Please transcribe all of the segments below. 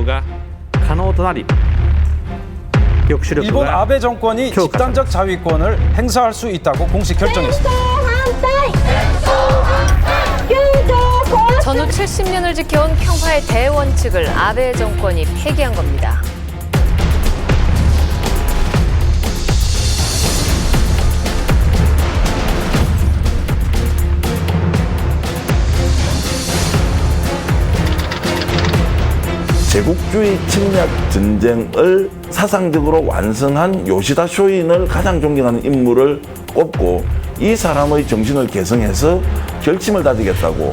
が可能となり 일본 아베 정권이 집단적 자위권을 행사할 수 있다고 공식 결정했습니다. 전후 70년을 지켜온 평화의 대원칙을 아베 정권이 폐기한 겁니다. 제국주의 침략 전쟁을 사상적으로 완성한 요시다 쇼인을 가장 존경하는 인물을 꼽고 이 사람의 정신을 계승해서 결심을 다지겠다고.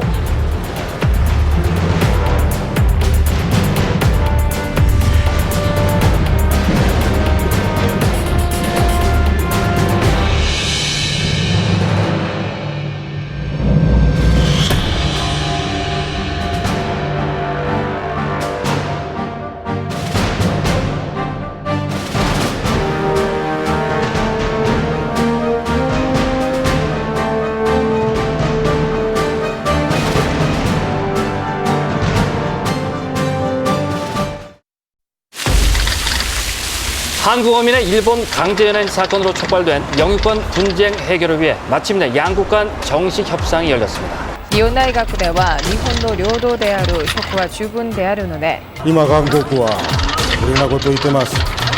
한국 어민의 일본 강제연행 사건으로 촉발된 영유권 분쟁 해결을 위해 마침내 양국 간 정식 협상이 열렸습니다. 日本大学では日本の領土である職は十分であるので今韓国はこれなこと言ってます。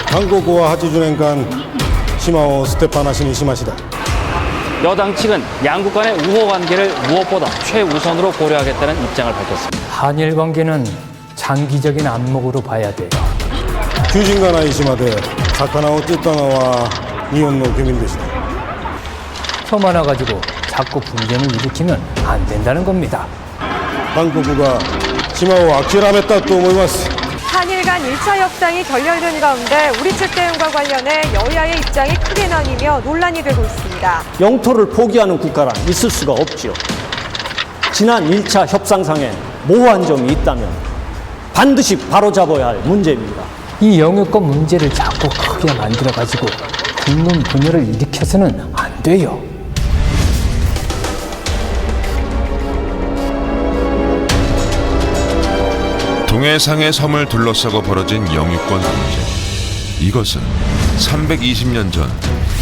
韓国は80年間島を捨てっぱなしにしました。 여당 측은 양국 간의 우호 관계를 무엇보다 최우선으로 고려하겠다는 입장을 밝혔습니다. 한일 관계는 장기적인 안목으로 봐야 돼요. 求人がない島で魚を釣ったのは日本の漁民でした。 혀 많아가지고 자꾸 분쟁을 일으키면 안 된다는 겁니다. 한국가島を諦めたと思います。 한일 간 1차 협상이 결렬된 가운데 우리 측 대응과 관련해 여야의 입장이 크게 나뉘며 논란이 되고 있습니다. 영토를 포기하는 국가란 있을 수가 없지요. 지난 1차 협상상에 모호한 점이 있다면 반드시 바로잡아야 할 문제입니다. 이 영유권 문제를 자꾸 크게 만들어가지고 국민 분열을 일으켜서는 안 돼요. 동해상의 섬을 둘러싸고 벌어진 영유권 분쟁. 이것은 320년 전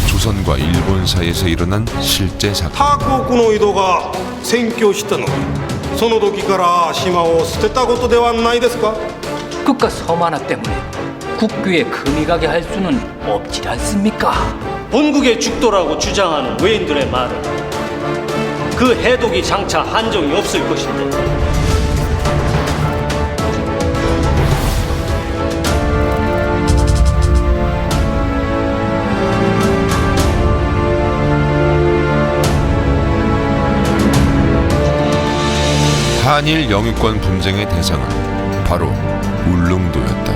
조선과 일본 사이에서 일어난 실제 사건. 他国の井戸が占拠したのはその時から島を捨てたことではないですか? 국가 섬 하나 때문에 국교에 금이 가게 할 수는 없지 않습니까? 본국의 죽도라고 주장하는 외인들의 말은 그 해독이 장차 한정이 없을 것인데 한일 영유권 분쟁의 대상은 바로 울릉도였다.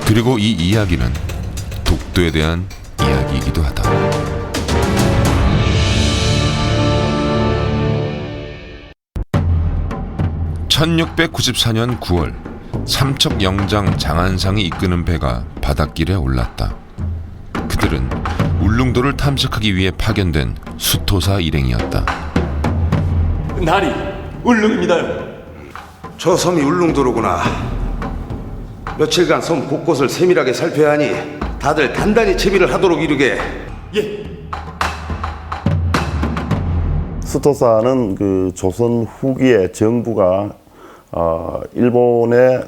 그리고 이 이야기는 독도에 대한 이야기이기도 하다. (1694년 9월) 삼척영장 장안상이 이끄는 배가 바닷길에 올랐다. 그들은 울릉도를 탐색하기 위해 파견된 수토사 일행이었다. 나리 울릉입니다요. 저 섬이 울릉도로구나. 며칠간 섬 곳곳을 세밀하게 살펴야 하니 다들 단단히 채비를 하도록 이르게. 예. 수토사는 그 조선 후기에 정부가 일본의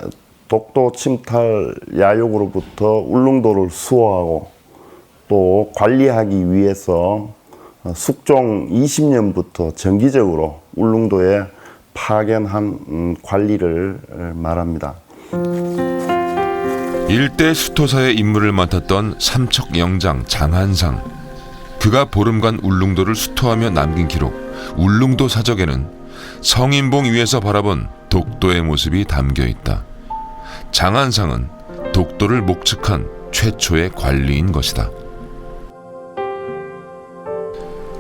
독도 침탈 야욕으로부터 울릉도를 수호하고 또 관리하기 위해서 숙종 20년부터 정기적으로 울릉도에 파견한 관리를 말합니다. 일대 수토사의 임무를 맡았던 삼척영장 장한상. 그가 보름간 울릉도를 수토하며 남긴 기록 울릉도 사적에는 성인봉 위에서 바라본 독도의 모습이 담겨있다. 장한상은 독도를 목축한 최초의 관리인 것이다.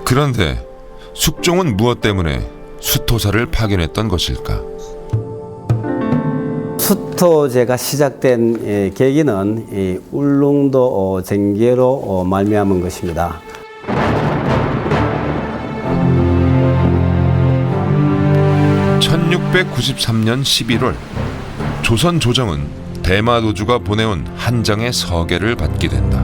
그런데 숙종은 무엇 때문에 수토사를 파견했던 것일까? 수토제가 시작된 계기는 울릉도 쟁계로 말미암은 것입니다. 1693년 11월 조선 조정은 대마도주가 보내온 한 장의 서계를 받게 된다.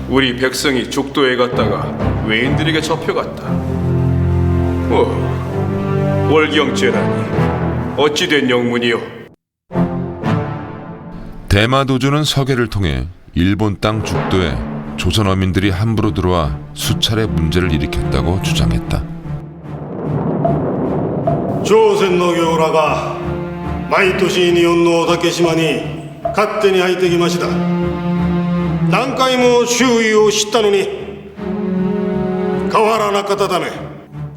우리 백성이 죽도에 갔다가 외인들에게 잡혀갔다. 월경 재난이 어찌된 영문이요? 대마도주는 서계를 통해 일본 땅 죽도에 조선 어민들이 함부로 들어와 수차례 문제를 일으켰다고 주장했다. 조선の行らが毎年日本の竹島に勝手に入ってきました。何回も周囲を知ったのに変わらなかったため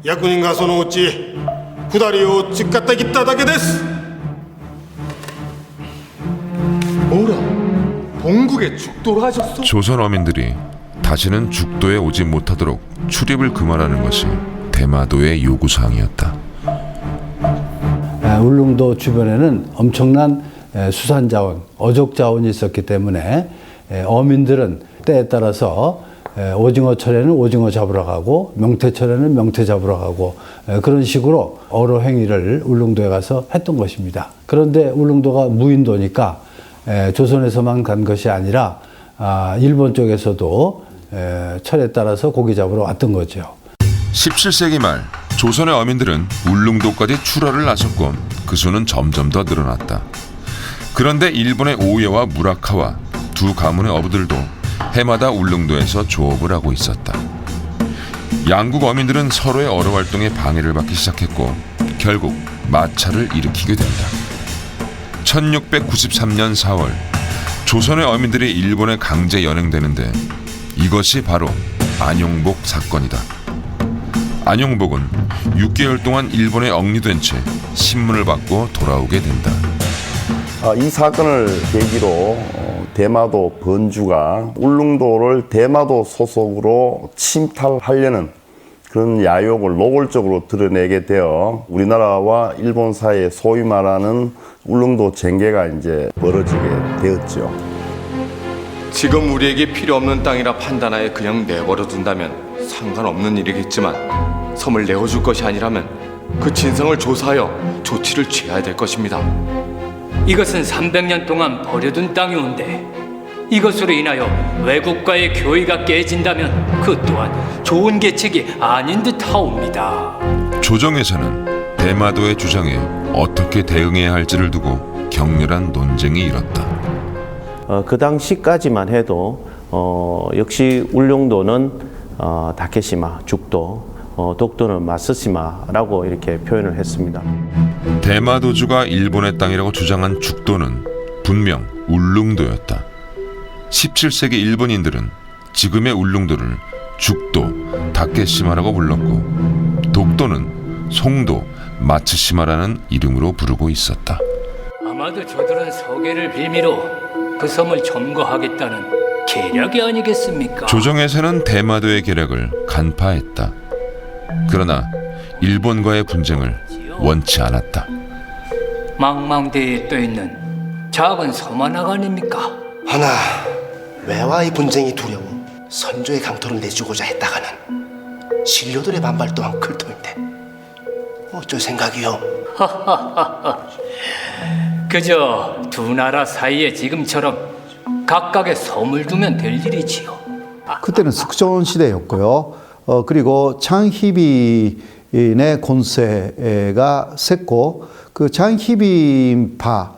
役人がそのうち下りを突っかってきただけです。 뭐라? 본국에 죽도를 하셨어? 조선 어민들이 다시는 죽도에 오지 못하도록 출입을 금하라는 것이 대마도의 요구사항이었다. 울릉도 주변에는 엄청난 수산자원, 어족자원이 있었기 때문에 어민들은 때에 따라서 오징어철에는 오징어 잡으러 가고 명태철에는 명태 잡으러 가고 그런 식으로 어로 행위를 울릉도에 가서 했던 것입니다. 그런데 울릉도가 무인도니까 조선에서만 간 것이 아니라 일본 쪽에서도 철에 따라서 고기 잡으러 왔던 거죠. 17세기 말 조선의 어민들은 울릉도까지 출하를 나섰고 그 수는 점점 더 늘어났다. 그런데 일본의 오야와 무라카와 두 가문의 어부들도 해마다 울릉도에서 조업을 하고 있었다. 양국 어민들은 서로의 어로 활동에 방해를 받기 시작했고 결국 마찰을 일으키게 된다. 1693년 4월 조선의 어민들이 일본에 강제 연행되는데 이것이 바로 안용복 사건이다. 안용복은 6개월 동안 일본에 억류된 채 신문을 받고 돌아오게 된다. 이 사건을 계기로 대마도 번주가 울릉도를 대마도 소속으로 침탈하려는 그런 야욕을 노골적으로 드러내게 되어 우리나라와 일본 사이에 소위 말하는 울릉도 쟁개가 이제 벌어지게 되었죠. 지금 우리에게 필요 없는 땅이라 판단하에 그냥 내버려 둔다면 상관없는 일이겠지만 섬을 내어줄 것이 아니라면 그 진상을 조사하여 조치를 취해야 될 것입니다. 이것은 300년 동안 버려둔 땅이온데 이것으로 인하여 외국과의 교의가 깨진다면 그 또한 좋은 계책이 아닌 듯 하옵니다. 조정에서는 대마도의 주장에 어떻게 대응해야 할지를 두고 격렬한 논쟁이 일었다. 그 당시까지만 해도 역시 울릉도는 다케시마, 죽도, 독도는 마쓰시마라고 이렇게 표현을 했습니다. 대마도주가 일본의 땅이라고 주장한 죽도는 분명 울릉도였다. 17세기 일본인들은 지금의 울릉도를 죽도, 다케시마라고 불렀고 독도는 송도, 마츠시마라는 이름으로 부르고 있었다. 아마도 저들은 서계를 빌미로 그 섬을 점거하겠다는 계략이 아니겠습니까? 조정에서는 대마도의 계략을 간파했다. 그러나 일본과의 분쟁을 원치 않았다. 망망대해에 떠있는 작은 섬 하나가 아닙니까? 하나 외와의 분쟁이 두려워 선조의 강토를 내주고자 했다가는 신료들의 반발 또한 클 터인데 어쩔 생각이요? 그저 두 나라 사이에 지금처럼 각각의 섬을 두면 될 일이지요. 그때는 석조원 시대였고요. 그리고 장희빈의 권세가 셌고 그 장희빈파라는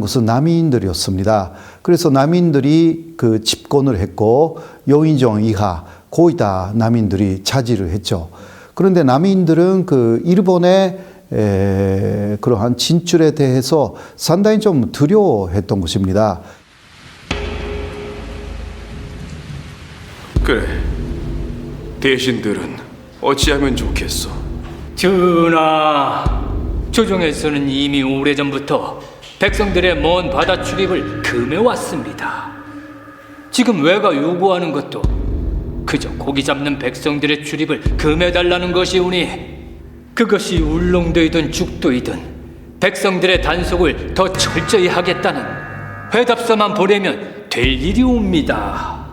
것은 남인들이었습니다. 그래서 남인들이 그 집권을 했고 요인종 이하 고이다 남인들이 차지를 했죠. 그런데 남인들은 그 일본의 그러한 진출에 대해서 상당히 좀 두려워했던 것입니다. 그래, 대신들은 어찌하면 좋겠어? 전하, 조정에서는 이미 오래전부터 백성들의 먼 바다 출입을 금해왔습니다. 지금 외가 요구하는 것도 그저 고기 잡는 백성들의 출입을 금해달라는 것이오니 그것이 울릉도이든 죽도이든 백성들의 단속을 더 철저히 하겠다는 회답서만 보내면 될 일이옵니다.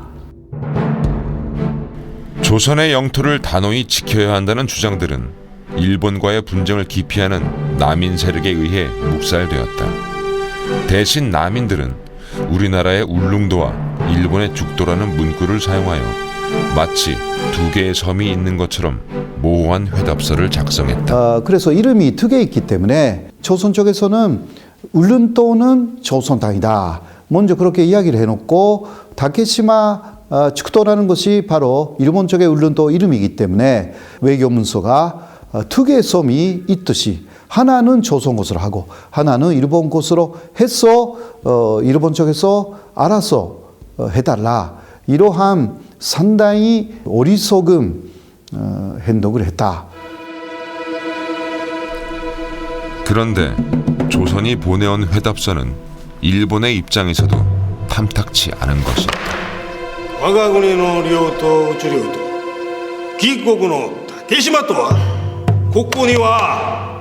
조선의 영토를 단호히 지켜야 한다는 주장들은 일본과의 분쟁을 기피하는 남인 세력에 의해 묵살되었다. 대신 남인들은 우리나라의 울릉도와 일본의 죽도라는 문구를 사용하여 마치 두 개의 섬이 있는 것처럼 모호한 회답서를 작성했다. 그래서 이름이 두 개 있기 때문에 조선 쪽에서는 울릉도는 조선 땅이다. 먼저 그렇게 이야기를 해놓고 다케시마 죽도라는 것이 바로 일본 쪽의 울릉도 이름이기 때문에 외교 문서가 두 개의 섬이 있듯이 하나는 조선 것으로 하고 하나는 일본 것으로 해서 일본 쪽에서 알아서 해달라. 이러한 상당히 어리석은 행동을 했다. 그런데 조선이 보내온 회답서는 일본의 입장에서도 탐탁치 않은 것이다. 我が国の領と宇宙領と貴国の竹島とはここには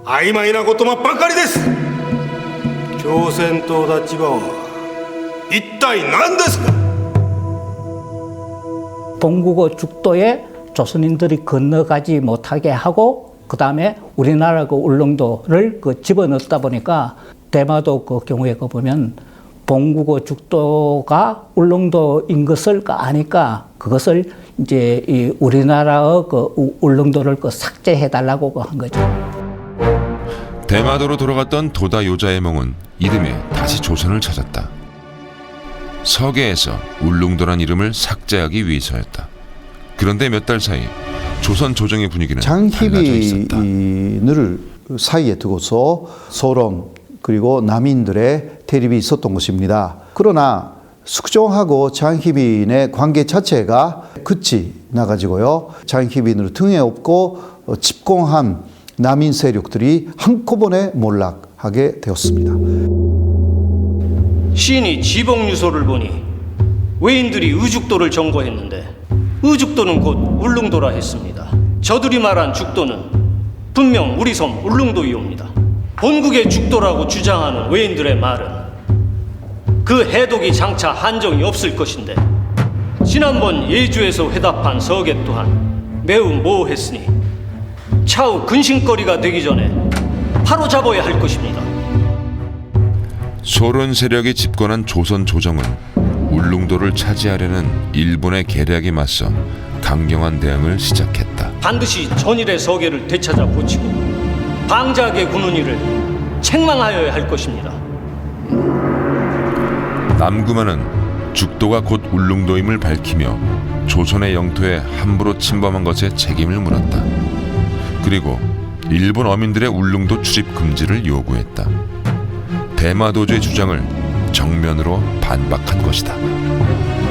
曖昧な言葉ばかりです。朝鮮と立場は一体何ですか。 본국어 죽도에 조선인들이 건너가지 못하게 하고 그 다음에 우리나라 그 울릉도를 집어넣다 보니까 대마도 그 경우에 보면 본국어 죽도가 울릉도인 것을 아니까 그것을 이제 이 우리나라의 그 울릉도를 삭제해달라고 한 거죠. 대마도로 돌아갔던 도다 요자의몽은 이듬해 다시 조선을 찾았다. 서계에서 울릉도란 이름을 삭제하기 위해서였다. 그런데 몇 달 사이 조선 조정의 분위기는 달라져 있었다. 장희빈을 사이에 두고서 소론 그리고 남인들의 대립이 있었던 것입니다. 그러나 숙종하고 장희빈의 관계 자체가 끝이 나가지고요. 장희빈을 등에 업고 집공한 남인 세력들이 한꺼번에 몰락하게 되었습니다. 시인이 지봉유소를 보니 외인들이 의죽도를 점거했는데 의죽도는 곧 울릉도라 했습니다. 저들이 말한 죽도는 분명 우리 섬 울릉도이옵니다. 본국의 죽도라고 주장하는 외인들의 말은 그 해독이 장차 한정이 없을 것인데 지난번 예주에서 회답한 서계 또한 매우 모호했으니 차후 근심거리가 되기 전에 바로잡아야 할 것입니다. 소련 세력이 집권한 조선 조정은 울릉도를 차지하려는 일본의 계략에 맞서 강경한 대응을 시작했다. 반드시 전일의 서계를 되찾아 고치고 방자하게 구는 일을 책망하여야 할 것입니다. 남구만은 죽도가 곧 울릉도임을 밝히며 조선의 영토에 함부로 침범한 것에 책임을 물었다. 그리고 일본 어민들의 울릉도 출입 금지를 요구했다. 대마도주의 주장을 정면으로 반박한 것이다.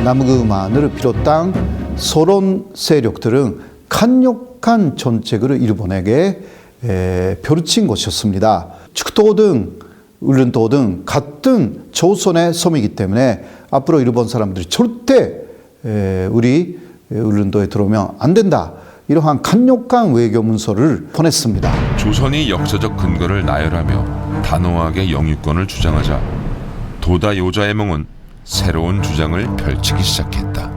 남구만을 비롯한 소론 세력들은 강력한 정책을 일본에게 벼르친 것이었습니다. 죽도 등 울릉도 등 같은 조선의 섬이기 때문에 앞으로 일본 사람들이 절대 우리 울릉도에 들어오면 안 된다. 이러한 강력한 외교 문서를 보냈습니다. 조선이 역사적 근거를 나열하며 단호하게 영유권을 주장하자 도다 요자의몽은 새로운 주장을 펼치기 시작했다.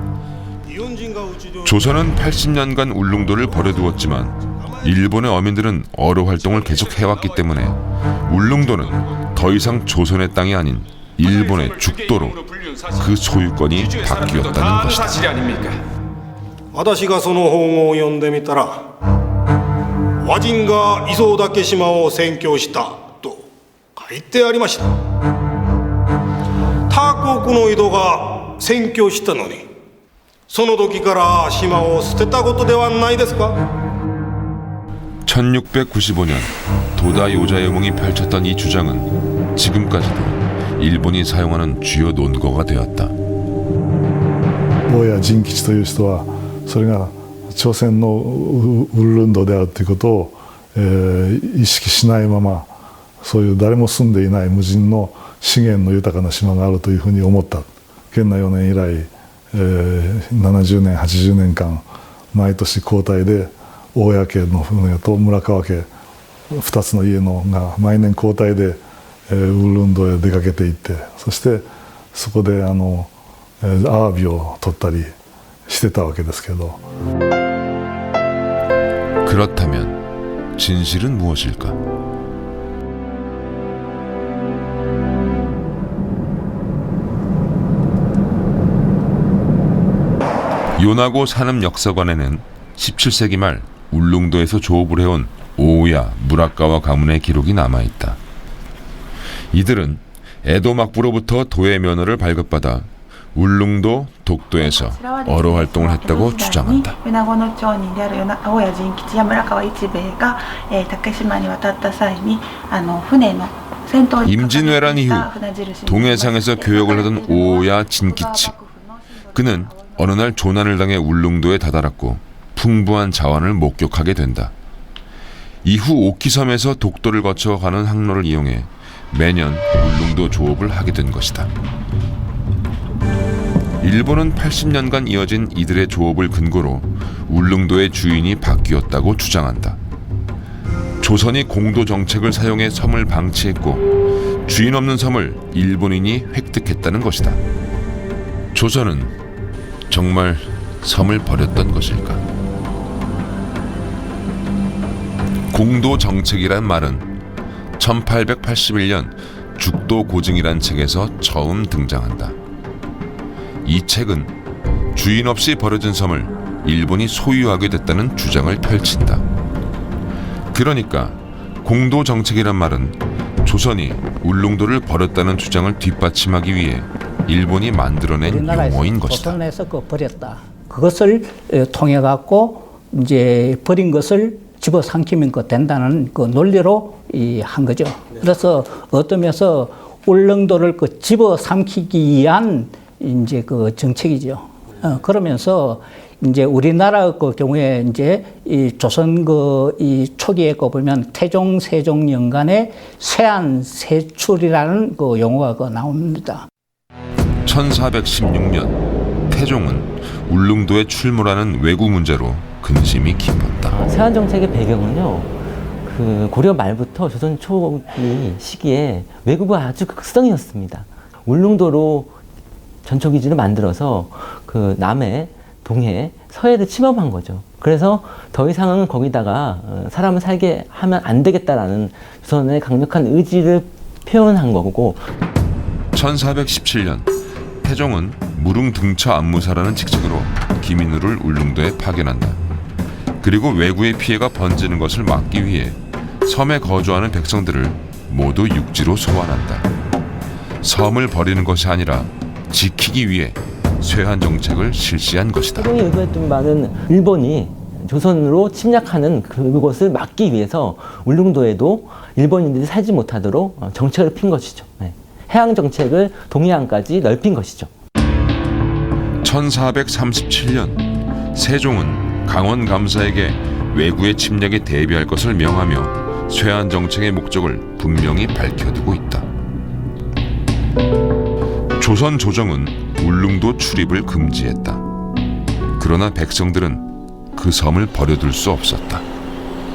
조선은 80년간 울릉도를 버려두었지만 일본의 어민들은 어로 활동을 계속 해왔기 때문에 울릉도는 더 이상 조선의 땅이 아닌 일본의 죽도로 그 소유권이 바뀌었다는 것이다. 私がその本を読んでみたら和人が磯竹島を占拠したと書いてありました。他国の井戸が占拠したのにその時から島を捨てたことではないですか。 1695년 도다 요자의몽이 펼쳤던 이 주장은 지금까지도 일본이 사용하는 주요 논거가 되었다. 大谷仁吉という人はそれが朝鮮のウルンドであるということを、意識しないままそういう誰も住んでいない無人の資源の豊かな島があるというふうに思った。元和4年以来、70年80年間毎年交代で大谷家の船と村川家2つの家のが毎年交代で、ウルンドへ出かけていってそしてそこでアワビを取ったりしてたわけですけど。 그렇다면 진실은 무엇일까? 요나고 산업 역사관에는 17세기 말 울릉도에서 조업을 해온 오야, 무라카와 가문의 기록이 남아있다. 이들은 에도 막부로부터 도의 면허를 발급받아 울릉도, 독도에서 어로 활동을 했다고 주장한다. 米子の町人である大谷仁吉や村川一兵衛が、竹島に渡った際に船の先頭に 임진왜란 이후 동해상에서 교역을 하던 오야 진기치. 그는 어느 날 조난을 당해 울릉도에 다다랐고 풍부한 자원을 목격하게 된다. 이후 오키섬에서 독도를 거쳐 가는 항로를 이용해 매년 울릉도 조업을 하게 된 것이다. 일본은 80년간 이어진 이들의 조업을 근거로 울릉도의 주인이 바뀌었다고 주장한다. 조선이 공도 정책을 사용해 섬을 방치했고 주인 없는 섬을 일본인이 획득했다는 것이다. 조선은 정말 섬을 버렸던 것일까? 공도 정책이란 말은 1881년 죽도 고증이란 책에서 처음 등장한다. 이 책은 주인 없이 버려진 섬을 일본이 소유하게 됐다는 주장을 펼친다. 그러니까 공도 정책이란 말은 조선이 울릉도를 버렸다는 주장을 뒷받침하기 위해 일본이 만들어낸 용어인 것이다. 조선에서 버렸다. 그것을 통해 갖고 이제 버린 것을 집어삼키면 된다는 그 논리로 한 거죠. 그래서 어떤 면에서 울릉도를 집어삼키기 위한 이제 그 정책이죠. 그러면서 이제 우리나라 그 경우에 이제 이 조선 이 초기에 보면 태종 세종 연간에 세안세출이라는 그 용어가 나옵니다. 1416년 태종은 울릉도에 출몰하는 왜구 문제로 근심이 깊었다. 세안 정책의 배경은요, 그 고려 말부터 조선 초기 시기에 왜구가 아주 극성이었습니다. 울릉도로 전초기지를 만들어서 그 남해, 동해, 서해를 침범한 거죠. 그래서 더 이상은 거기다가 사람을 살게 하면 안 되겠다라는 조선의 강력한 의지를 표현한 거고. 1417년 태종은 무릉등처 안무사라는 직책으로 기민우를 울릉도에 파견한다. 그리고 왜구의 피해가 번지는 것을 막기 위해 섬에 거주하는 백성들을 모두 육지로 소환한다. 섬을 버리는 것이 아니라 지키기 위해 쇠한 정책을 실시한 것이다. 태종이 의도했던 바는 일본이 조선으로 침략하는 그것을 막기 위해서 울릉도에도 일본인들이 살지 못하도록 정책을 핀 것이죠. 해양 정책을 동해안까지 넓힌 것이죠. 1437년 세종은 강원 감사에게 왜구의 침략에 대비할 것을 명하며 쇠한 정책의 목적을 분명히 밝혀두고 있다. 조선 조정은 울릉도 출입을 금지했다. 그러나 백성들은 그 섬을 버려둘 수 없었다.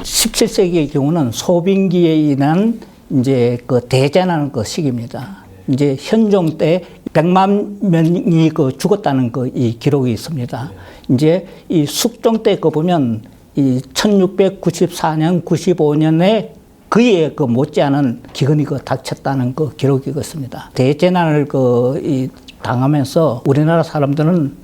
17세기의 경우는 소빙기에 인한 이제 그 대재난 그 시기입니다. 이제 현종 때 100만 명이 죽었다는 이 기록이 있습니다. 이제 이 숙종 때 보면 이 1694년, 95년에 그에 못지않은 기근이 닥쳤다는 기록이 있습니다. 대재난을 당하면서 우리나라 사람들은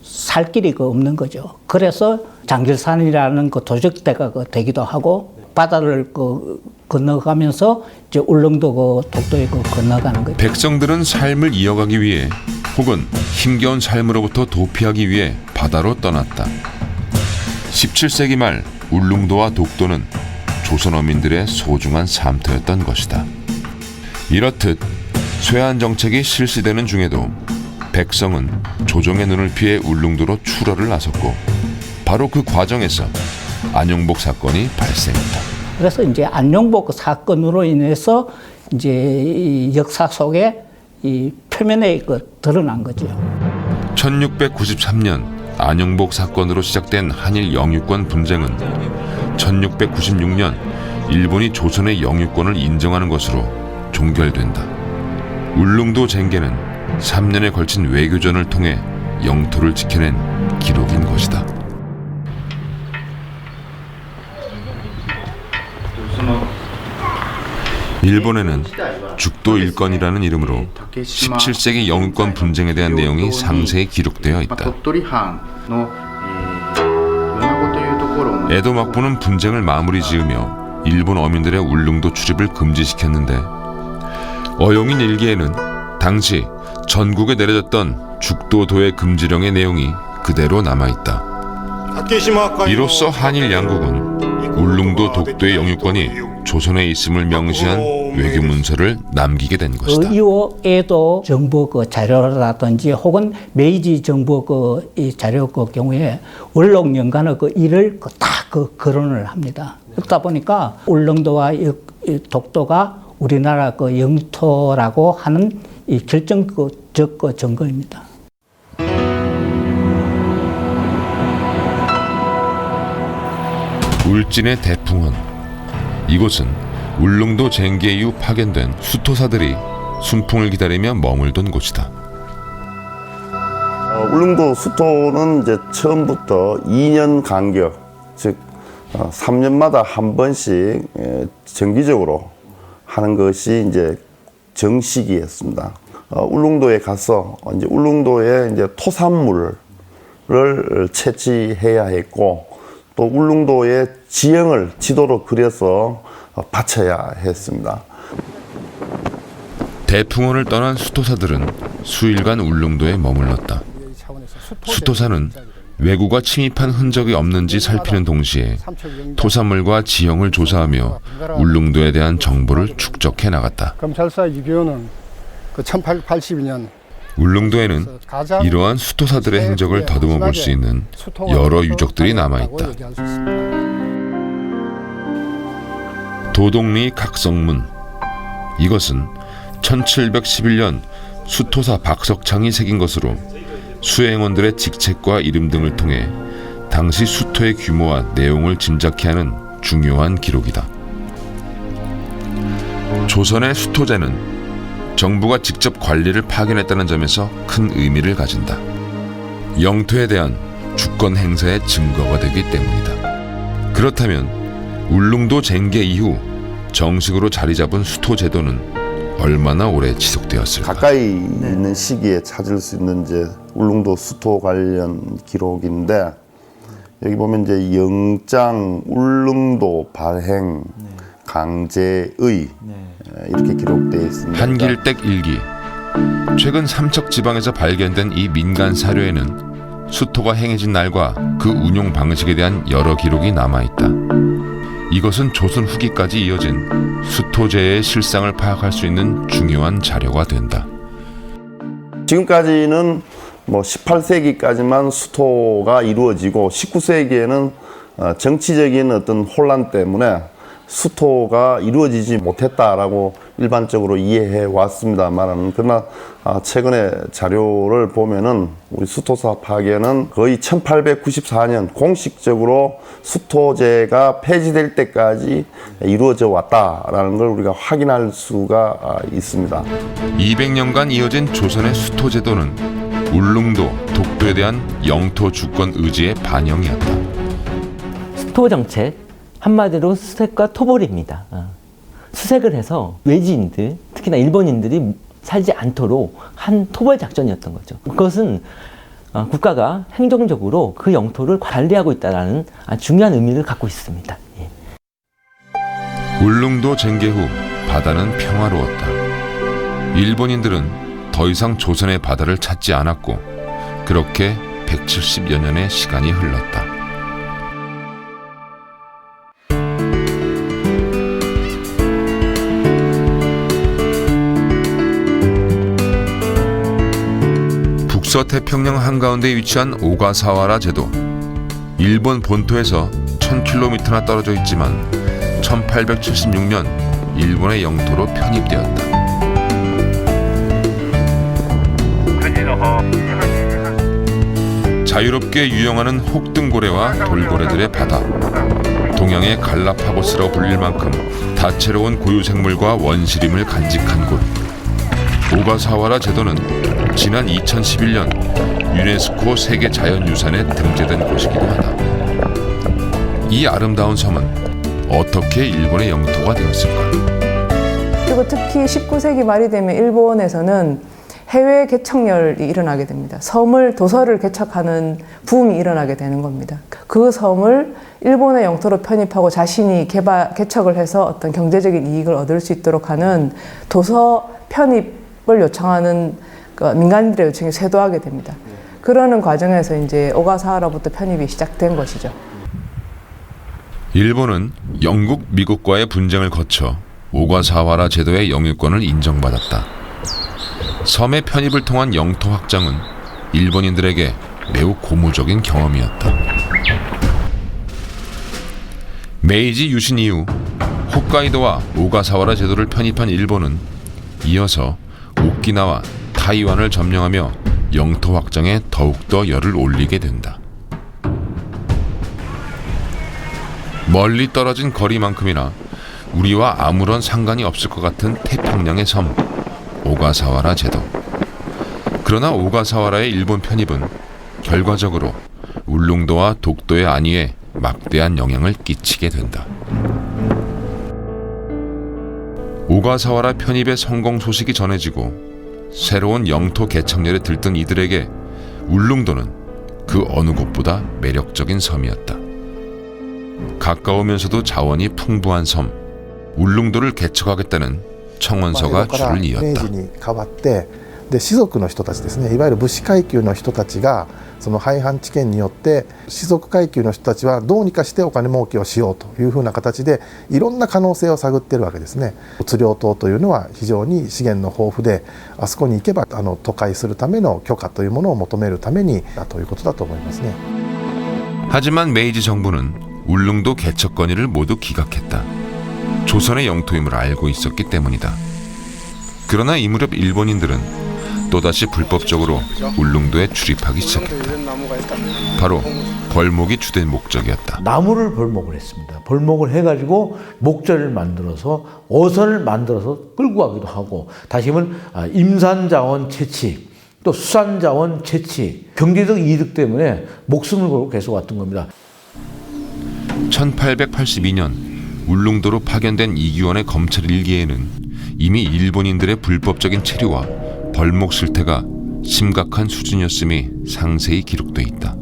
살 길이 없는 거죠. 그래서 장길산이라는 도적대가 되기도 하고 바다를 건너가면서 이제 울릉도 독도에 건너가는 거죠. 백성들은 삶을 이어가기 위해 혹은 힘겨운 삶으로부터 도피하기 위해 바다로 떠났다. 17세기 말 울릉도와 독도는 조선 어민들의 소중한 삶터였던 것이다. 이렇듯 쇠한 정책이 실시되는 중에도 백성은 조정의 눈을 피해 울릉도로 출하를 나섰고 바로 그 과정에서 안용복 사건이 발생했다. 그래서 이제 안용복 사건으로 인해서 이제 이 역사 속에 이 표면에 드러난 거죠. 1693년 안용복 사건으로 시작된 한일 영유권 분쟁은 1696년 일본이 조선의 영유권을 인정하는 것으로 종결된다. 울릉도 쟁계는 3년에 걸친 외교전을 통해 영토를 지켜낸 기록인 것이다. 일본에는 죽도 일권이라는 이름으로 17세기 영유권 분쟁에 대한 내용이 상세히 기록되어 있다. 에도 막부는 분쟁을 마무리 지으며 일본 어민들의 울릉도 출입을 금지시켰는데 어용인 일기에는 당시 전국에 내려졌던 죽도 도의 금지령의 내용이 그대로 남아있다. 이로써 한일 양국은 울릉도 독도의 영유권이 조선에 있음을 명시한 외교 문서를 남기게 된 것이다. 그 이후에도 정부 그 자료라든지 혹은 메이지 정부 이 자료 그 경우에 울릉연간의 그 일을 다 그 거론을 합니다. 그렇다 보니까 울릉도와 이 독도가 우리나라 그 영토라고 하는 이 결정적 그 증거입니다. 울진의 대풍원. 이곳은 울릉도 쟁계 이후 파견된 수토사들이 순풍을 기다리며 머물던 곳이다. 울릉도 수토는 이제 처음부터 2년 간격, 즉 3년마다 한 번씩 정기적으로 하는 것이 이제 정식이었습니다. 울릉도에 가서 이제 울릉도의 이제 토산물을 채취해야 했고, 또 울릉도의 지형을 지도로 그려서 바쳐야 했습니다. 대풍원을 떠난 수토사들은 수일간 울릉도에 머물렀다. 수토사는 왜구가 침입한 흔적이 없는지 살피는 동시에 토산물과 지형을 조사하며 울릉도에 대한 정보를 축적해 나갔다. 검찰사 유교는 그 1882년 울릉도에는 이러한 수토사들의 행적을 더듬어 볼 수 있는 여러 유적들이 남아있다. 도동리 각성문. 이것은 1711년 수토사 박석창이 새긴 것으로 수행원들의 직책과 이름 등을 통해 당시 수토의 규모와 내용을 짐작케 하는 중요한 기록이다. 조선의 수토제는 정부가 직접 관리를 파견했다는 점에서 큰 의미를 가진다. 영토에 대한 주권 행사의 증거가 되기 때문이다. 그렇다면 울릉도 쟁계 이후 정식으로 자리 잡은 수토 제도는 얼마나 오래 지속되었을까? 가까이 있는 시기에 찾을 수 있는 이제 울릉도 수토 관련 기록인데, 여기 보면 이제 영장, 울릉도 발행, 강제의 이렇게 기록되어 있습니다. 한길댁 일기. 최근 삼척 지방에서 발견된 이 민간 사료에는 수토가 행해진 날과 그 운용 방식에 대한 여러 기록이 남아있다. 이것은 조선 후기까지 이어진 수토제의 실상을 파악할 수 있는 중요한 자료가 된다. 지금까지는 뭐 18세기까지만 수토가 이루어지고 19세기에는 정치적인 어떤 혼란 때문에 수토가 이루어지지 못했다라고 일반적으로 이해해 왔습니다만, 그러나 최근에 자료를 보면은 우리 수토사 파견은 거의 1894년 공식적으로 수토제가 폐지될 때까지 이루어져 왔다라는 걸 우리가 확인할 수가 있습니다. 200년간 이어진 조선의 수토제도는 울릉도, 독도에 대한 영토 주권 의지의 반영이었다. 수토 정책, 한마디로 수색과 토벌입니다. 수색을 해서 외지인들, 특히나 일본인들이 살지 않도록 한 토벌 작전이었던 거죠. 그것은 국가가 행정적으로 그 영토를 관리하고 있다는 중요한 의미를 갖고 있습니다. 울릉도 쟁계 후 바다는 평화로웠다. 일본인들은 더 이상 조선의 바다를 찾지 않았고, 그렇게 170여 년의 시간이 흘렀다. 북서태평양 한가운데 위치한 오가사와라 제도. 일본 본토에서 1000km나 떨어져 있지만 1876년 일본의 영토로 편입되었다. 자유롭게 유영하는 혹등고래와 돌고래들의 바다. 동양의 갈라파고스라고 불릴 만큼 다채로운 고유생물과 원시림을 간직한 곳. 오가사와라 제도는 지난 2011년 유네스코 세계자연유산에 등재된 곳이기도 하다. 이 아름다운 섬은 어떻게 일본의 영토가 되었을까? 그리고 특히 19세기 말이 되면 일본에서는 해외 개척열이 일어나게 됩니다. 도서를 개척하는 붐이 일어나게 되는 겁니다. 그 섬을 일본의 영토로 편입하고 자신이 개척을 해서 어떤 경제적인 이익을 얻을 수 있도록 하는 도서 편입을 요청하는 민간인들의 요청이 쇄도하게 됩니다. 그러는 과정에서 이제 오가사와라부터 편입이 시작된 것이죠. 일본은 영국, 미국과의 분쟁을 거쳐 오가사와라 제도의 영유권을 인정받았다. 섬의 편입을 통한 영토 확장은 일본인들에게 매우 고무적인 경험이었다. 메이지 유신 이후 홋카이도와 오가사와라 제도를 편입한 일본은 이어서 오키나와 타이완을 점령하며 영토 확장에 더욱더 열을 올리게 된다. 멀리 떨어진 거리만큼이나 우리와 아무런 상관이 없을 것 같은 태평양의 섬 오가사와라 제도. 그러나 오가사와라의 일본 편입은 결과적으로 울릉도와 독도의 안위에 막대한 영향을 끼치게 된다. 오가사와라 편입의 성공 소식이 전해지고 새로운 영토 개척열에 들뜬 이들에게 울릉도는 그 어느 곳보다 매력적인 섬이었다. 가까우면서도 자원이 풍부한 섬 울릉도를 개척하겠다는 청원서가 줄을 이었다. 明治に変わってで士族の人たちですね、いわゆる武士階級の人たちがその廃藩置県によって士族階級の人たちはどうにかしてお金儲けをしようというふうな形でいろんな可能性を探っているわけですね。津領島というのは非常に資源の豊富で、あそこに行けば渡海するための許可というものを求めるためにだということだと思いますね。 하지만 메이지 정부는 울릉도 개척 건의를 모두 기각했다. 조선의 영토임을 알고 있었기 때문이다. 그러나 이 무렵 일본인들은 또다시 불법적으로 울릉도에 출입하기 시작했다. 바로 벌목이 주된 목적이었다. 나무를 벌목을 했습니다. 벌목을 해가지고 목재를 만들어서 어선을 만들어서 끌고 가기도 하고, 다시 하면 임산자원 채취, 또 수산자원 채취, 경제적 이득 때문에 목숨을 걸고 계속 왔던 겁니다. 1882년 울릉도로 파견된 이규원의 검찰 일기에는 이미 일본인들의 불법적인 체류와 벌목 실태가 심각한 수준이었음이 상세히 기록돼 있다.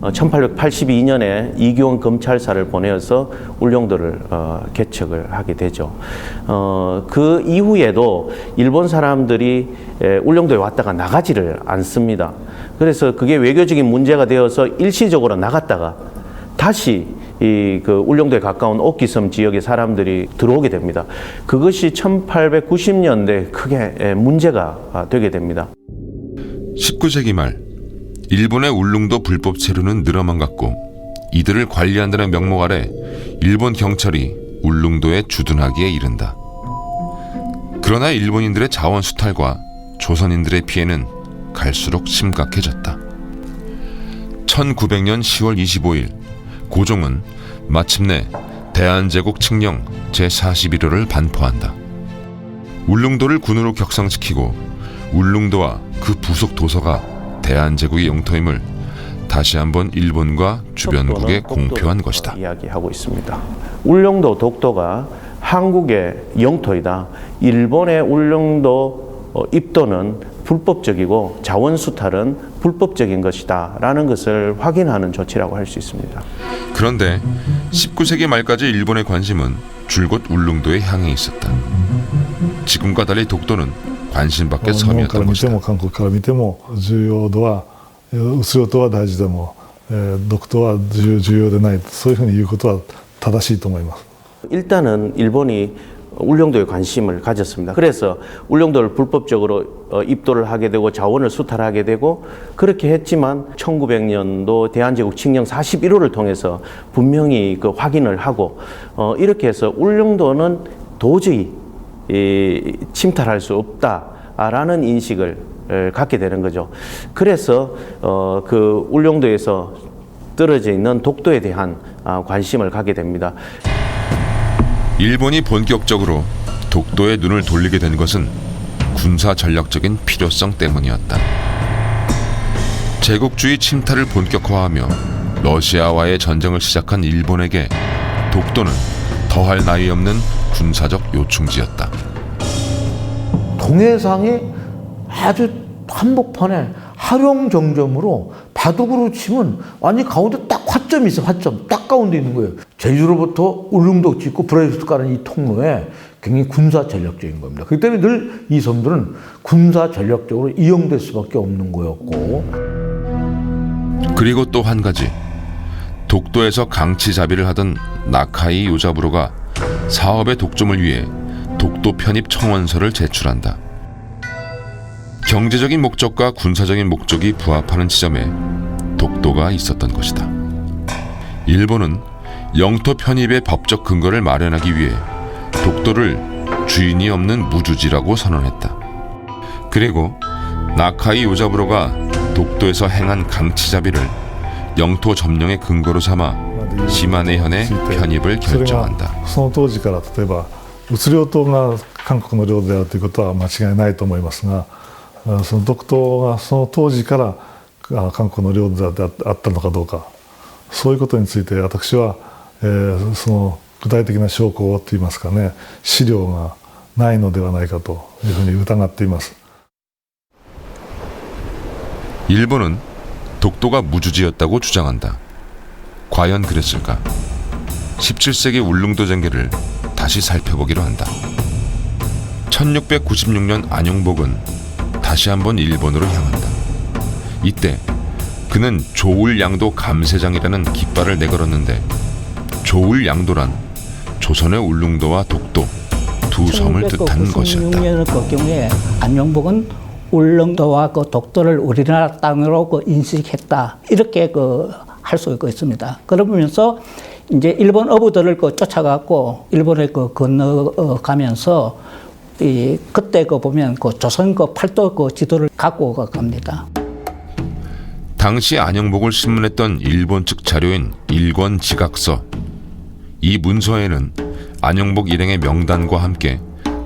1882년에 이규원 검찰사를 보내어서 울릉도를 개척을 하게 되죠. 그 이후에도 일본 사람들이 울릉도에 왔다가 나가지를 않습니다. 그래서 그게 외교적인 문제가 되어서 일시적으로 나갔다가 다시 그 울릉도에 가까운 옥기섬 지역의 사람들이 들어오게 됩니다. 그것이 1890년대 크게 문제가 되게 됩니다. 19세기 말 일본의 울릉도 불법 체류는 늘어만 갔고, 이들을 관리한다는 명목 아래 일본 경찰이 울릉도에 주둔하기에 이른다. 그러나 일본인들의 자원 수탈과 조선인들의 피해는 갈수록 심각해졌다. 1900년 10월 25일 고종은 마침내 대한제국 칙령 제41호를 반포한다. 울릉도를 군으로 격상시키고 울릉도와 그 부속 도서가 대한제국의 영토임을 다시 한번 일본과 주변국에 공표한 것이다. 이야기하고 있습니다. 울릉도 독도가 한국의 영토이다. 일본의 울릉도 입도는 불법적이고 자원 수탈은 불법적인 것이다 라는 것을 확인하는 조치라고 할 수 있습니다. 그런데 19세기 말까지 일본의 관심은 줄곧 울릉도에 향해 있었다. 지금과 달리 독도는 관심 밖의 섬이었던 것이다. 日本から見ても韓国から見ても重要度は薄領島は大事でも独島は重要でない、そういうふうに言うことは正しいと思います。 일단은 일본이 울릉도에 관심을 가졌습니다. 그래서 울릉도를 불법적으로 입도를 하게 되고 자원을 수탈하게 되고 그렇게 했지만 1900년도 대한제국 칙령 41호를 통해서 분명히 그 확인을 하고 이렇게 해서 울릉도는 도저히 침탈할 수 없다라는 인식을 갖게 되는 거죠. 그래서 그 울릉도에서 떨어져 있는 독도에 대한 관심을 갖게 됩니다. 일본이 본격적으로 독도에 눈을 돌리게 된 것은 군사 전략적인 필요성 때문이었다. 제국주의 침탈을 본격화하며 러시아와의 전쟁을 시작한 일본에게 독도는 더할 나위 없는 군사적 요충지였다. 동해상의 아주 한복판에 하룡정점으로 바둑으로 치면 완전히 가운데 딱 화점이 있어. 화점 딱 가운데 있는 거예요. 제주로부터 울릉도 찍고 브레스트 가는 이 통로에 굉장히 군사 전략적인 겁니다. 그렇기 때문에 늘 이 섬들은 군사 전략적으로 이용될 수밖에 없는 거였고. 그리고 또 한 가지, 독도에서 강치자비를 하던 나카이 요자부로가 사업의 독점을 위해 독도 편입 청원서를 제출한다. 경제적인 목적과 군사적인 목적이 부합하는 지점에 독도가 있었던 것이다. 일본은 영토 편입의 법적 근거를 마련하기 위해 독도를 주인이 없는 무주지라고 선언했다. 그리고 나카이 요자부로가 독도에서 행한 강치자비를 영토 점령의 근거로 삼아 시마네현의 편입을 결정한다. その当時から例えば宇都領島が韓国の領土であるということは間違いないと思いますが、その独島がその当時から韓国の領土であったのかどうか、そういうことについて私は、その具体的な証拠といいますかね、資料がないのではないかというふうに疑っています。 일본은 독도가 무주지였다고 주장한다. 과연 그랬을까? 17세기 울릉도 전개를 다시 살펴보기로 한다. 1696년 안용복은 다시 한번 일본으로 향한다. 이때 그는 조울양도 감세장이라는 깃발을 내걸었는데, 조울양도란 조선의 울릉도와 독도 두 섬을 뜻하는 것이었다. 1996년 그 경우에 안용복은 울릉도와 그 독도를 우리나라 땅으로 그 인식했다, 이렇게 그 할 수 있습니다. 그러면서 이제 일본 어부들을 그 쫓아갔고 일본에 그 건너가면서 그때 그 보면 그 조선 그 팔도 그 지도를 갖고 갑니다. 당시 안영복을 신문했던 일본 측 자료인 일권 지각서. 이 문서에는 안영복 일행의 명단과 함께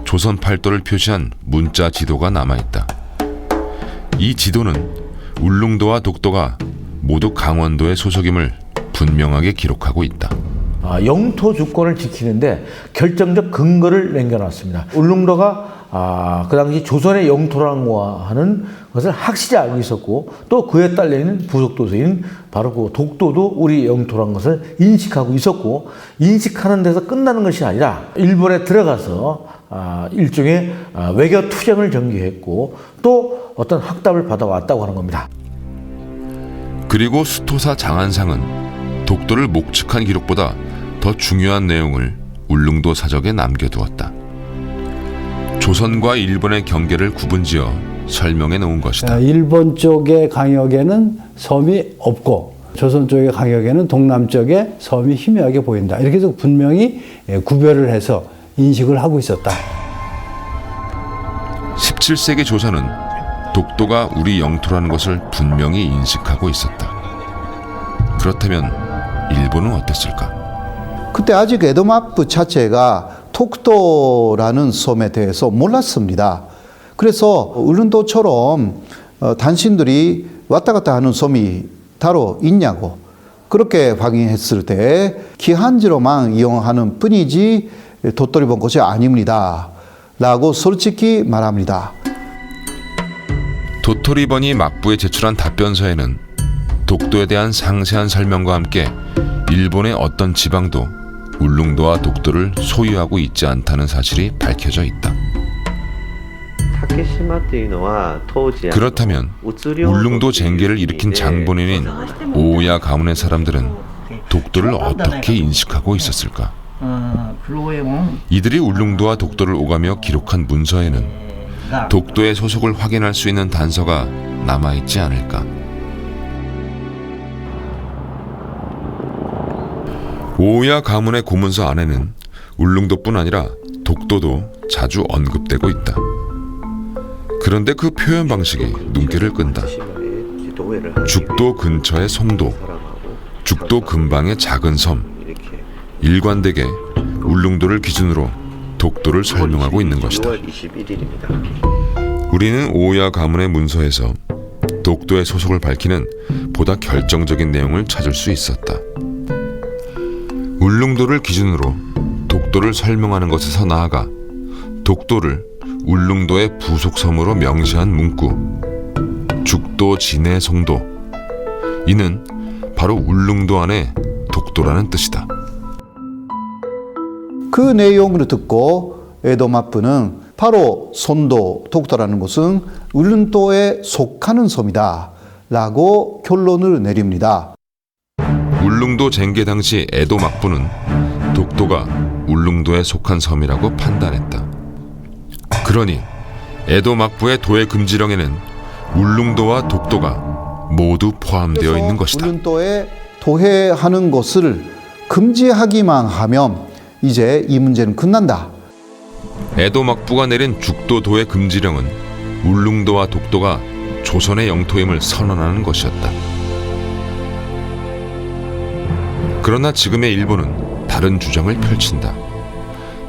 조선 팔도를 표시한 문자 지도가 남아있다. 이 지도는 울릉도와 독도가 모두 강원도의 소속임을 분명하게 기록하고 있다. 영토 주권을 지키는데 결정적 근거를 남겨놨습니다. 울릉도가 그 당시 조선의 영토라고 하는 것을 확실히 알고 있었고, 또 그에 딸려있는 부속도서인 바로 그 독도도 우리 영토라는 것을 인식하고 있었고, 인식하는 데서 끝나는 것이 아니라 일본에 들어가서 일종의 외교 투쟁을 전개했고 또 어떤 확답을 받아왔다고 하는 겁니다. 그리고 수토사 장안상은 독도를 목측한 기록보다 더 중요한 내용을 울릉도 사적에 남겨두었다. 조선과 일본의 경계를 구분지어 설명해 놓은 것이다. 일본 쪽의 강역에는 섬이 없고 조선 쪽의 강역에는 동남쪽에 섬이 희미하게 보인다. 이렇게 해서 분명히 구별을 해서 인식을 하고 있었다. 17세기 조선은 독도가 우리 영토라는 것을 분명히 인식하고 있었다. 그렇다면 일본은 어땠을까? 그때 아직 에도마프 자체가 독도라는 섬에 대해서 몰랐습니다. 그래서 울릉도처럼 단신들이 왔다 갔다 하는 섬이 따로 있냐고 그렇게 확인했을 때 기한지로만 이용하는 뿐이지 도토리 본 것이 아닙니다 라고 솔직히 말합니다. 도토리번이 막부에 제출한 답변서에는 독도에 대한 상세한 설명과 함께 일본의 어떤 지방도 울릉도와 독도를 소유하고 있지 않다는 사실이 밝혀져 있다. 그렇다면 울릉도 쟁계를 일으킨 장본인인 오오야 가문의 사람들은 독도를 어떻게 인식하고 있었을까? 이들이 울릉도와 독도를 오가며 기록한 문서에는 독도의 소속을 확인할 수 있는 단서가 남아있지 않을까? 오오야 가문의 고문서 안에는 울릉도뿐 아니라 독도도 자주 언급되고 있다. 그런데 그 표현 방식이 눈길을 끈다. 죽도 근처의 송도, 죽도 근방의 작은 섬, 일관되게 울릉도를 기준으로 독도를 설명하고 있는 것이다. 우리는 오오야 가문의 문서에서 독도의 소속을 밝히는 보다 결정적인 내용을 찾을 수 있었다. 울릉도를 기준으로 독도 독도를 설명하는 것에서 나아가 독도를 울릉도의 부속섬으로 명시한 문구 죽도 진해 송도, 이는 바로 울릉도 안에 독도라는 뜻이다. 그 내용을 듣고 에도마부는 바로 손도 독도라는 곳은 울릉도에 속하는 섬이다 라고 결론을 내립니다. 울릉도 쟁계 당시 에도 막부는 독도가 울릉도에 속한 섬이라고 판단했다. 그러니 에도 막부의 도해 금지령에는 울릉도와 독도가 모두 포함되어 있는 것이다. 울릉도에 도해하는 것을 금지하기만 하면 이제 이 문제는 끝난다. 에도 막부가 내린 죽도 도해 금지령은 울릉도와 독도가 조선의 영토임을 선언하는 것이었다. 그러나 지금의 일본은 다른 주장을 펼친다.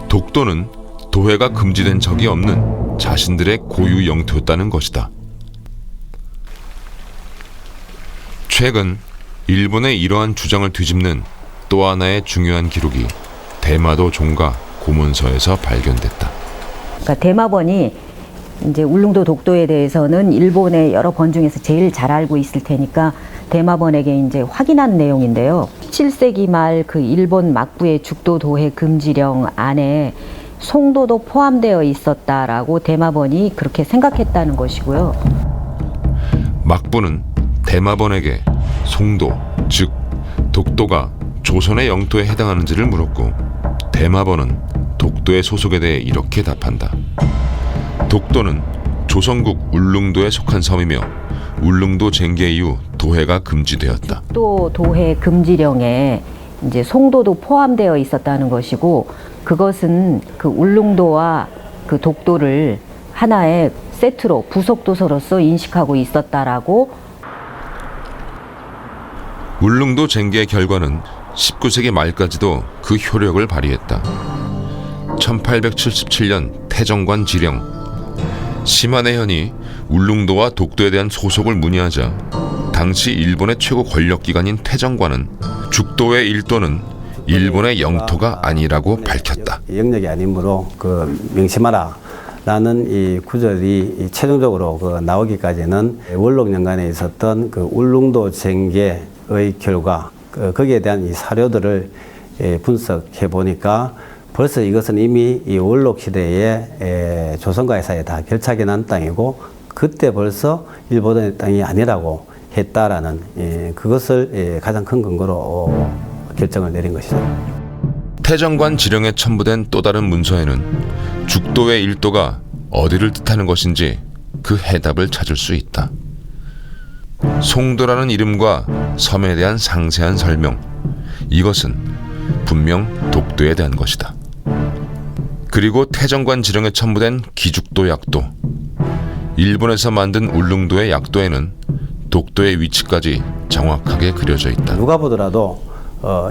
독도는 도해가 금지된 적이 없는 자신들의 고유 영토였다는 것이다. 최근 일본의 이러한 주장을 뒤집는 또 하나의 중요한 기록이 대마도 종가 고문서에서 발견됐다. 그러니까 대마번이 이제 울릉도 독도에 대해서는 일본의 여러 번 중에서 제일 잘 알고 있을 테니까 대마번에게 이제 확인한 내용인데요. 17세기 말 그 일본 막부의 죽도 도해 금지령 안에 송도도 포함되어 있었다라고 대마번이 그렇게 생각했다는 것이고요. 막부는 대마번에게 송도, 즉 독도가 조선의 영토에 해당하는지를 물었고, 대마번은 독도의 소속에 대해 이렇게 답한다. 독도는 조선국 울릉도에 속한 섬이며 울릉도 쟁계 이후 도해가 금지되었다. 또 도해 금지령에 이제 송도도 포함되어 있었다는 것이고, 그것은 그 울릉도와 그 독도를 하나의 세트로 부속 도서로서 인식하고 있었다라고. 울릉도 쟁계의 결과는 19세기 말까지도 그 효력을 발휘했다. 1877년 태정관 지령, 시마네현이 울릉도와 독도에 대한 소속을 문의하자 당시 일본의 최고 권력기관인 태정관은 죽도의 일도는 일본의 영토가 아니라고 밝혔다. 영역이 아니므로 명심하라라는 이 구절이 최종적으로 나오기까지는 원록연간에 있었던 그 울릉도 쟁계의 결과, 거기에 대한 이 사료들을 분석해 보니까 벌써 이것은 이미 이 원록 시대에 조선과의 사이에 다 결착이 난 땅이고, 그때 벌써 일본의 땅이 아니라고 했다라는 그것을 가장 큰 근거로 결정을 내린 것이죠. 태정관 지령에 첨부된 또 다른 문서에는 죽도의 일도가 어디를 뜻하는 것인지 그 해답을 찾을 수 있다. 송도라는 이름과 섬에 대한 상세한 설명, 이것은 분명 독도에 대한 것이다. 그리고 태정관 지령에 첨부된 기죽도 약도, 일본에서 만든 울릉도의 약도에는 독도의 위치까지 정확하게 그려져 있다. 누가 보더라도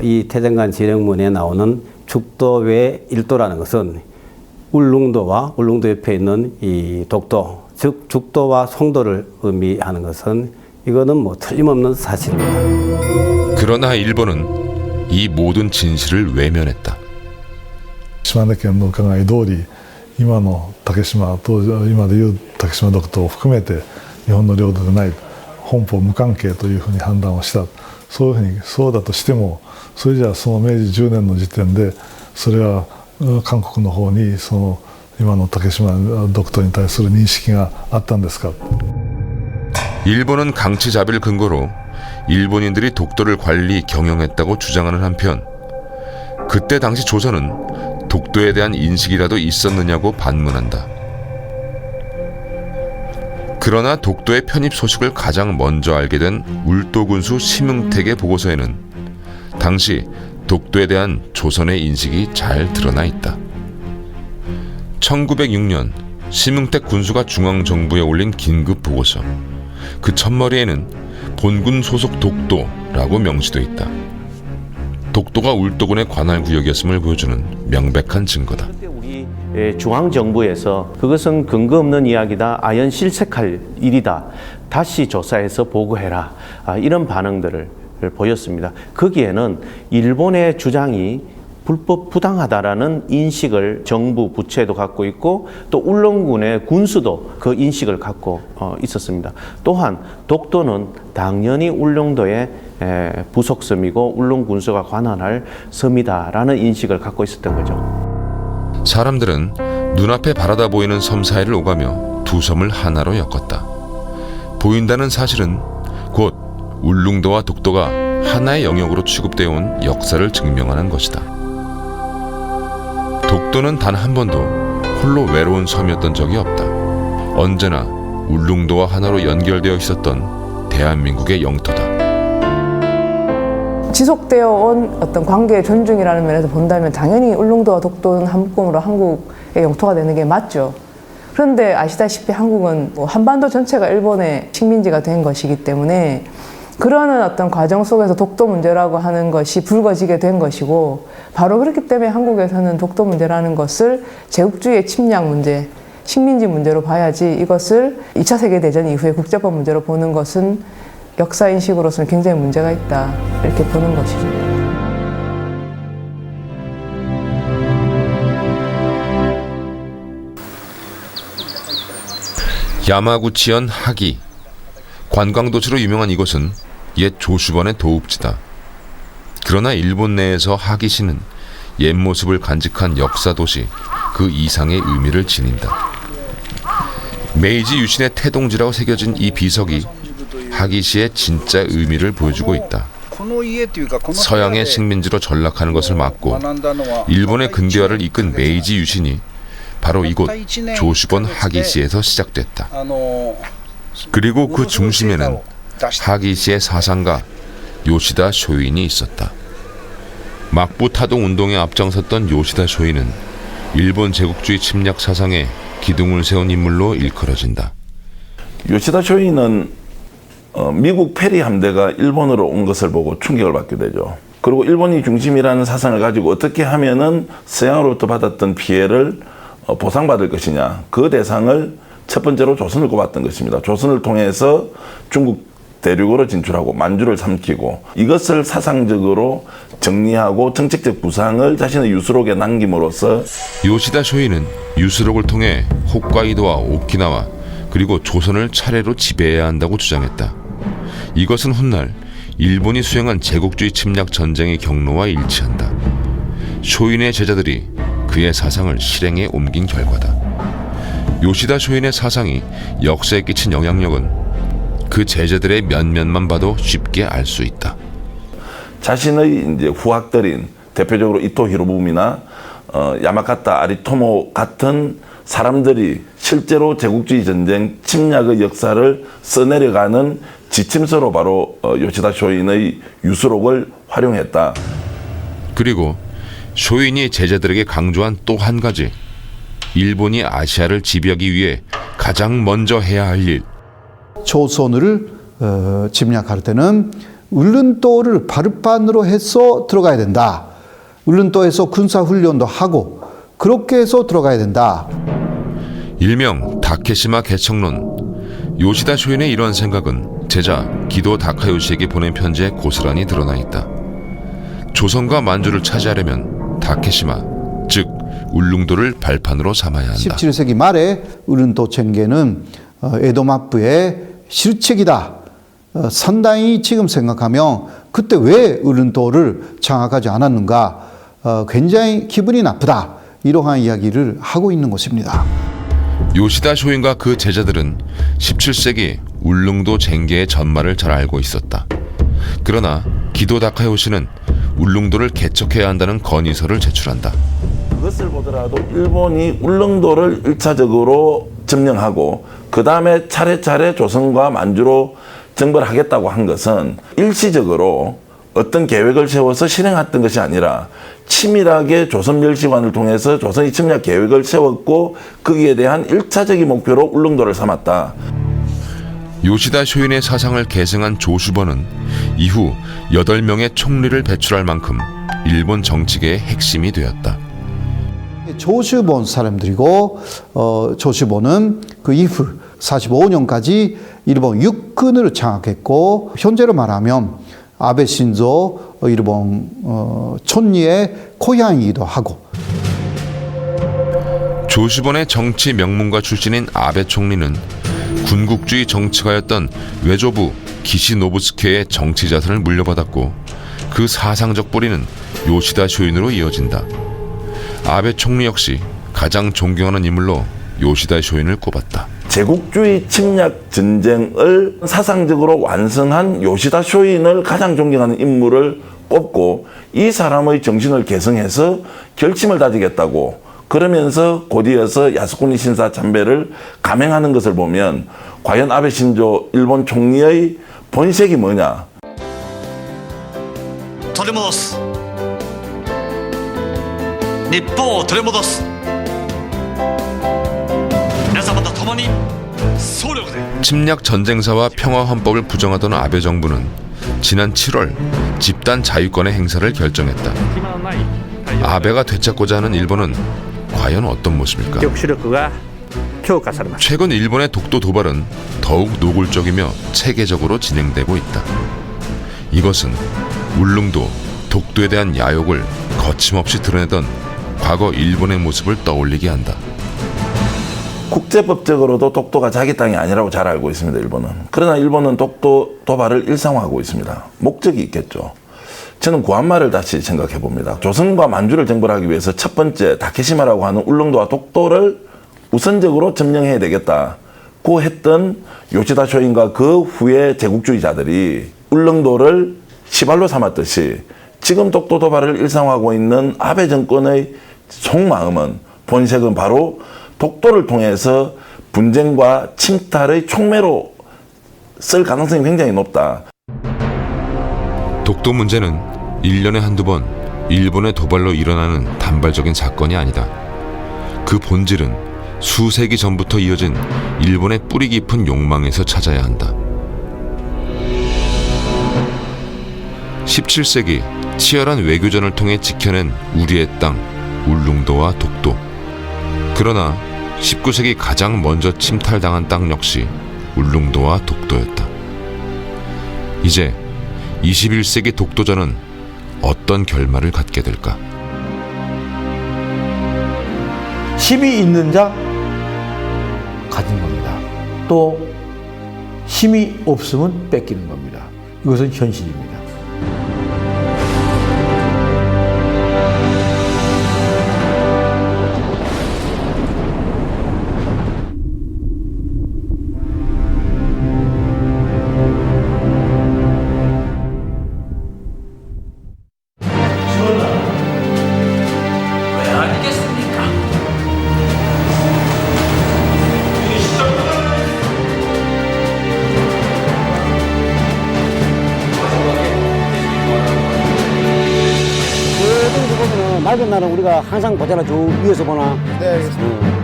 이 태정관 지령문에 나오는 죽도의 일도라는 것은 울릉도와 울릉도 옆에 있는 이 독도, 즉 죽도와 송도를 의미하는 것은 이거는 뭐 틀림없는 사실입니다. 그러나 일본은 이 모든 진실을 외면했다. 島根県の考え通り、今の竹島と今でいう竹島独島を含めて日本の領土でない、本邦無関係というふうに判断をした。そうだとしても、それじゃあその明治10年の時点でそれは韓国の方にその今の竹島独島に対する認識があったんですか。 일본은 강치자비를 근거로 일본인들이 독도를 관리, 경영했다고 주장하는 한편, 그때 당시 조선은 독도에 대한 인식이라도 있었느냐고 반문한다. 그러나 독도의 편입 소식을 가장 먼저 알게 된 울도군수 심흥택의 보고서에는 당시 독도에 대한 조선의 인식이 잘 드러나 있다. 1906년 심흥택 군수가 중앙정부에 올린 긴급 보고서, 그 첫머리에는 본군 소속 독도라고 명시돼 있다. 독도가 울도군의 관할 구역이었음을 보여주는 명백한 증거다. 우리 중앙정부에서 그것은 근거 없는 이야기다, 아연 실색할 일이다, 다시 조사해서 보고해라, 이런 반응들을 보였습니다. 거기에는 일본의 주장이 불법 부당하다라는 인식을 정부 부처에도 갖고 있고 또 울릉군의 군수도 그 인식을 갖고 있었습니다. 또한 독도는 당연히 울릉도의 부속섬이고 울릉군수가 관할할 섬이다라는 인식을 갖고 있었던 거죠. 사람들은 눈앞에 바라다 보이는 섬 사이를 오가며 두 섬을 하나로 엮었다. 보인다는 사실은 곧 울릉도와 독도가 하나의 영역으로 취급되어 온 역사를 증명하는 것이다. 독도는 단 한 번도 홀로 외로운 섬이었던 적이 없다. 언제나 울릉도와 하나로 연결되어 있었던 대한민국의 영토다. 지속되어 온 어떤 관계의 존중이라는 면에서 본다면 당연히 울릉도와 독도는 한 묶음으로 한국의 영토가 되는 게 맞죠. 그런데 아시다시피 한국은 한반도 전체가 일본의 식민지가 된 것이기 때문에 그러는 어떤 과정 속에서 독도 문제라고 하는 것이 불거지게 된 것이고, 바로 그렇기 때문에 한국에서는 독도 문제라는 것을 제국주의의 침략 문제, 식민지 문제로 봐야지 이것을 2차 세계대전 이후에 국제법 문제로 보는 것은 역사인식으로서는 굉장히 문제가 있다, 이렇게 보는 것이죠. 야마구치현 하기. 관광도시로 유명한 이곳은 옛 조슈번의 도읍지다. 그러나 일본 내에서 하기시는 옛 모습을 간직한 역사도시 그 이상의 의미를 지닌다. 메이지 유신의 태동지라고 새겨진 이 비석이 하기시의 진짜 의미를 보여주고 있다. 서양의 식민지로 전락하는 것을 막고 일본의 근대화를 이끈 메이지 유신이 바로 이곳 조슈번 하기시에서 시작됐다. 그리고 그 중심에는 하기시의 사상가 요시다 쇼인이 있었다. 막부 타동 운동에 앞장섰던 요시다 쇼인은 일본 제국주의 침략 사상에 기둥을 세운 인물로 일컬어진다. 요시다 쇼인은 미국 페리 함대가 일본으로 온 것을 보고 충격을 받게 되죠. 그리고 일본이 중심이라는 사상을 가지고 어떻게 하면은 서양으로부터 받았던 피해를 보상받을 것이냐, 그 대상을 첫 번째로 조선을 꼽았던 것입니다. 조선을 통해서 중국 대륙으로 진출하고 만주를 삼키고 이것을 사상적으로 정리하고 정책적 부상을 자신의 유수록에 남김으로써 요시다 쇼인은 유수록을 통해 홋카이도와 오키나와 그리고 조선을 차례로 지배해야 한다고 주장했다. 이것은 훗날 일본이 수행한 제국주의 침략 전쟁의 경로와 일치한다. 쇼인의 제자들이 그의 사상을 실행에 옮긴 결과다. 요시다 쇼인의 사상이 역사에 끼친 영향력은 그 제자들의 면면만 봐도 쉽게 알 수 있다. 자신의 이제 후학들인 대표적으로 이토 히로부미나 야마가타 아리토모 같은 사람들이 실제로 제국주의 전쟁 침략의 역사를 써내려가는 지침서로 바로 요시다 쇼인의 유수록을 활용했다. 그리고 쇼인이 제자들에게 강조한 또 한 가지, 일본이 아시아를 지배하기 위해 가장 먼저 해야 할 일. 조선을 침략할 때는 울릉도를 발판으로 해서 들어가야 된다. 울릉도에서 군사훈련도 하고 그렇게 해서 들어가야 된다. 일명 다케시마 개척론. 요시다 쇼인의 이러한 생각은 제자 기도 다카요시에게 보낸 편지에 고스란히 드러나 있다. 조선과 만주를 차지하려면 다케시마, 즉 울릉도를 발판으로 삼아야 한다. 17세기 말에 울릉도 전개는 에도마부의 실책이다. 상당히 지금 생각하면 그때 왜 울릉도를 장악하지 않았는가, 굉장히 기분이 나쁘다, 이러한 이야기를 하고 있는 것입니다. 요시다 쇼인과 그 제자들은 17세기 울릉도 쟁개의 전말을 잘 알고 있었다. 그러나 기도 다카요시는 울릉도를 개척해야 한다는 건의서를 제출한다. 그것을 보더라도 일본이 울릉도를 1차적으로 점령하고 그 다음에 차례차례 조선과 만주로 정벌하겠다고 한 것은 일시적으로 어떤 계획을 세워서 실행했던 것이 아니라 치밀하게 조선 멸시관을 통해서 조선이 침략 계획을 세웠고 거기에 대한 1차적인 목표로 울릉도를 삼았다. 요시다 쇼인의 사상을 계승한 조슈번은 이후 8명의 총리를 배출할 만큼 일본 정치계의 핵심이 되었다. 조슈본 사람들이고, 조슈본은 그 이후 45년까지 일본 육군을 장악했고, 현재로 말하면 아베 신조 일본 총리의 고향이기도 하고. 조시본의 정치 명문가 출신인 아베 총리는 군국주의 정치가였던 외조부 기시노부스케의 정치 자산을 물려받았고 그 사상적 뿌리는 요시다 쇼인으로 이어진다. 아베 총리 역시 가장 존경하는 인물로 요시다 쇼인을 꼽았다. 제국주의 침략 전쟁을 사상적으로 완성한 요시다 쇼인을 가장 존경하는 인물을 꼽고 이 사람의 정신을 계승해서 결심을 다지겠다고 그러면서 곧이어서 야스쿠니 신사 참배를 감행하는 것을 보면 과연 아베 신조 일본 총리의 본색이 뭐냐? 取り戻す日本を取り戻す皆様と共に総力で 침략 전쟁사와 평화 헌법을 부정하던 아베 정부는 지난 7월 집단 자유권의 행사를 결정했다. 아베가 되찾고자 하는 일본은 과연 어떤 모습일까? 최근 일본의 독도 도발은 더욱 노골적이며 체계적으로 진행되고 있다. 이것은 울릉도, 독도에 대한 야욕을 거침없이 드러내던 과거 일본의 모습을 떠올리게 한다. 국제법적으로도 독도가 자기 땅이 아니라고 잘 알고 있습니다, 일본은. 그러나 일본은 독도 도발을 일상화하고 있습니다. 목적이 있겠죠. 저는 구한말을 다시 생각해 봅니다. 조선과 만주를 정벌하기 위해서 첫 번째 다케시마라고 하는 울릉도와 독도를 우선적으로 점령해야 되겠다고 했던 요시다 쇼인과 그 후에 제국주의자들이 울릉도를 시발로 삼았듯이 지금 독도 도발을 일상화하고 있는 아베 정권의 속마음은 본색은 바로 독도를 통해서 분쟁과 침탈의 촉매로 쓸 가능성이 굉장히 높다. 독도 문제는 1년에 한두 번 일본의 도발로 일어나는 단발적인 사건이 아니다. 그 본질은 수세기 전부터 이어진 일본의 뿌리 깊은 욕망에서 찾아야 한다. 17세기 치열한 외교전을 통해 지켜낸 우리의 땅 울릉도와 독도. 그러나 19세기 가장 먼저 침탈당한 땅 역시 울릉도와 독도였다. 이제 21세기 독도전은 어떤 결말을 갖게 될까? 힘이 있는 자 가진 겁니다. 또 힘이 없으면 뺏기는 겁니다. 이것은 현실입니다. 왜 아니겠습니까? 맑은 날은 우리가 항상 보잖아. 저 위에서 보나. 네, 알겠습니다.